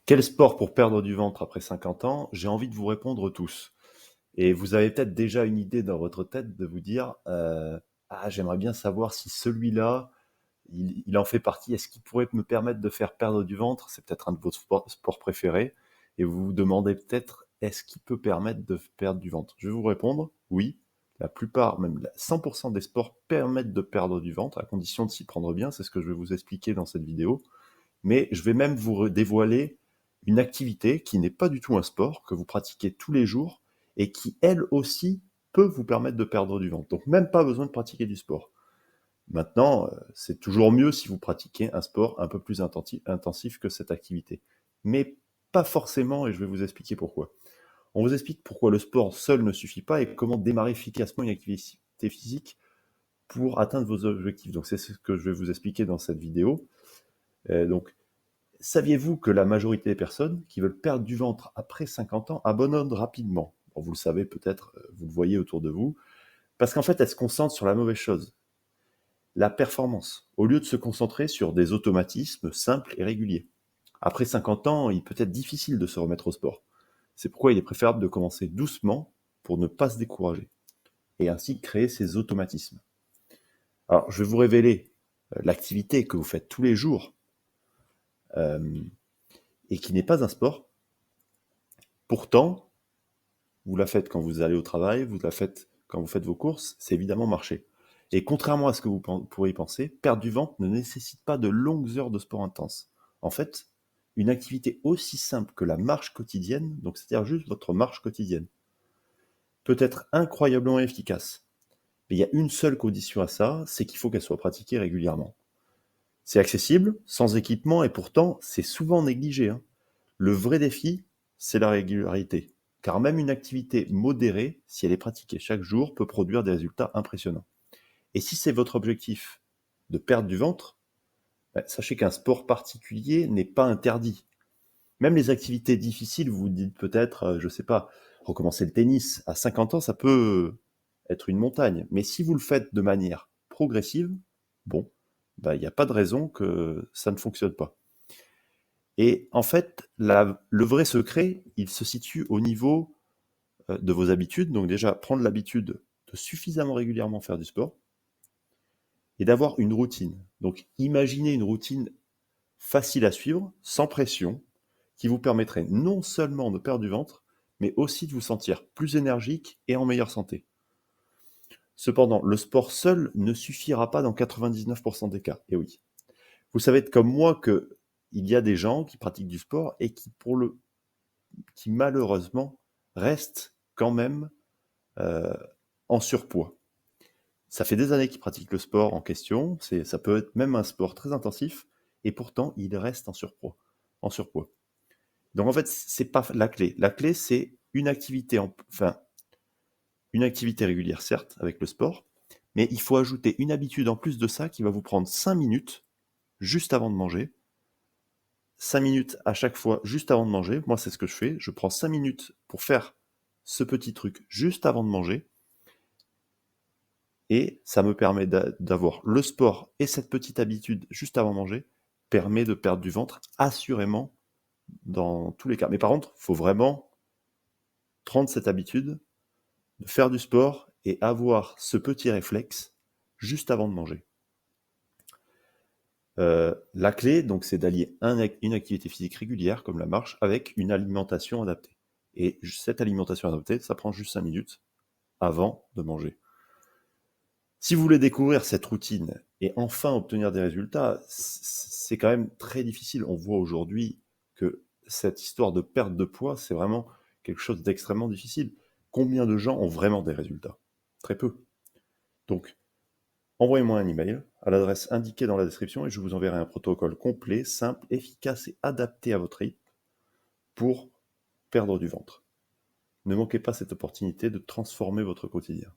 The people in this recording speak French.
Quel sport pour perdre du ventre après 50 ans? J'ai envie de vous répondre tous. Et vous avez peut-être déjà une idée dans votre tête de vous dire ah, j'aimerais bien savoir si celui-là, il en fait partie. Est-ce qu'il pourrait me permettre de faire perdre du ventre? C'est peut-être un de vos sports préférés. Et vous vous demandez peut-être est-ce qu'il peut permettre de perdre du ventre? Je vais vous répondre oui. La plupart, même 100% des sports permettent de perdre du ventre à condition de s'y prendre bien. C'est ce que je vais vous expliquer dans cette vidéo. Mais je vais même vous dévoiler une activité qui n'est pas du tout un sport, que vous pratiquez tous les jours et qui, elle aussi, peut vous permettre de perdre du ventre. Donc même pas besoin de pratiquer du sport. Maintenant, c'est toujours mieux si vous pratiquez un sport un peu plus intensif que cette activité. Mais pas forcément, et je vais vous expliquer pourquoi. On vous explique pourquoi le sport seul ne suffit pas et comment démarrer efficacement une activité physique pour atteindre vos objectifs. Donc c'est ce que je vais vous expliquer dans cette vidéo. Donc saviez-vous que la majorité des personnes qui veulent perdre du ventre après 50 ans abandonnent rapidement? Bon, vous le savez peut-être, vous le voyez autour de vous, parce qu'en fait, elles se concentrent sur la mauvaise chose, la performance, au lieu de se concentrer sur des automatismes simples et réguliers. Après 50 ans, il peut être difficile de se remettre au sport. C'est pourquoi il est préférable de commencer doucement pour ne pas se décourager, et ainsi créer ces automatismes. Alors, je vais vous révéler l'activité que vous faites tous les jours, euh, et qui n'est pas un sport. Pourtant, vous la faites quand vous allez au travail, vous la faites quand vous faites vos courses, c'est évidemment marcher. Et contrairement à ce que vous pourriez penser, perdre du ventre ne nécessite pas de longues heures de sport intense. En fait, une activité aussi simple que la marche quotidienne, donc c'est-à-dire juste votre marche quotidienne, peut être incroyablement efficace. Mais il y a une seule condition à ça, c'est qu'il faut qu'elle soit pratiquée régulièrement. C'est accessible, sans équipement, et pourtant, c'est souvent négligé, hein. Le vrai défi, c'est la régularité. Car même une activité modérée, si elle est pratiquée chaque jour, peut produire des résultats impressionnants. Et si c'est votre objectif de perdre du ventre, sachez qu'un sport particulier n'est pas interdit. Même les activités difficiles, vous vous dites peut-être, je sais pas, recommencer le tennis à 50 ans, ça peut être une montagne. Mais si vous le faites de manière progressive, bon, il n'y a pas de raison que ça ne fonctionne pas. Et en fait, le vrai secret, il se situe au niveau de vos habitudes. Donc déjà, prendre l'habitude de suffisamment régulièrement faire du sport et d'avoir une routine. Donc imaginez une routine facile à suivre, sans pression, qui vous permettrait non seulement de perdre du ventre, mais aussi de vous sentir plus énergique et en meilleure santé. Cependant, le sport seul ne suffira pas dans 99% des cas. Et oui, vous savez comme moi que il y a des gens qui pratiquent du sport et qui malheureusement restent quand même euh, en surpoids. Ça fait des années qu'ils pratiquent le sport en question, ça peut être même un sport très intensif, et pourtant ils restent en surpoids. Donc en fait, c'est pas la clé. La clé, c'est une activité régulière, certes, avec le sport, mais il faut ajouter une habitude en plus de ça qui va vous prendre 5 minutes juste avant de manger. 5 minutes à chaque fois juste avant de manger. Moi, c'est ce que je fais. Je prends 5 minutes pour faire ce petit truc juste avant de manger. Et ça me permet d'avoir le sport et cette petite habitude juste avant de manger, permet de perdre du ventre assurément dans tous les cas. Mais par contre, il faut vraiment prendre cette habitude de faire du sport et avoir ce petit réflexe juste avant de manger. La clé, donc, c'est d'allier une activité physique régulière, comme la marche, avec une alimentation adaptée. Et cette alimentation adaptée, ça prend juste 5 minutes avant de manger. Si vous voulez découvrir cette routine et enfin obtenir des résultats, c'est quand même très difficile. On voit aujourd'hui que cette histoire de perte de poids, c'est vraiment quelque chose d'extrêmement difficile. Combien de gens ont vraiment des résultats? Très peu. Donc, envoyez-moi un email à l'adresse indiquée dans la description et je vous enverrai un protocole complet, simple, efficace et adapté à votre rythme pour perdre du ventre. Ne manquez pas cette opportunité de transformer votre quotidien.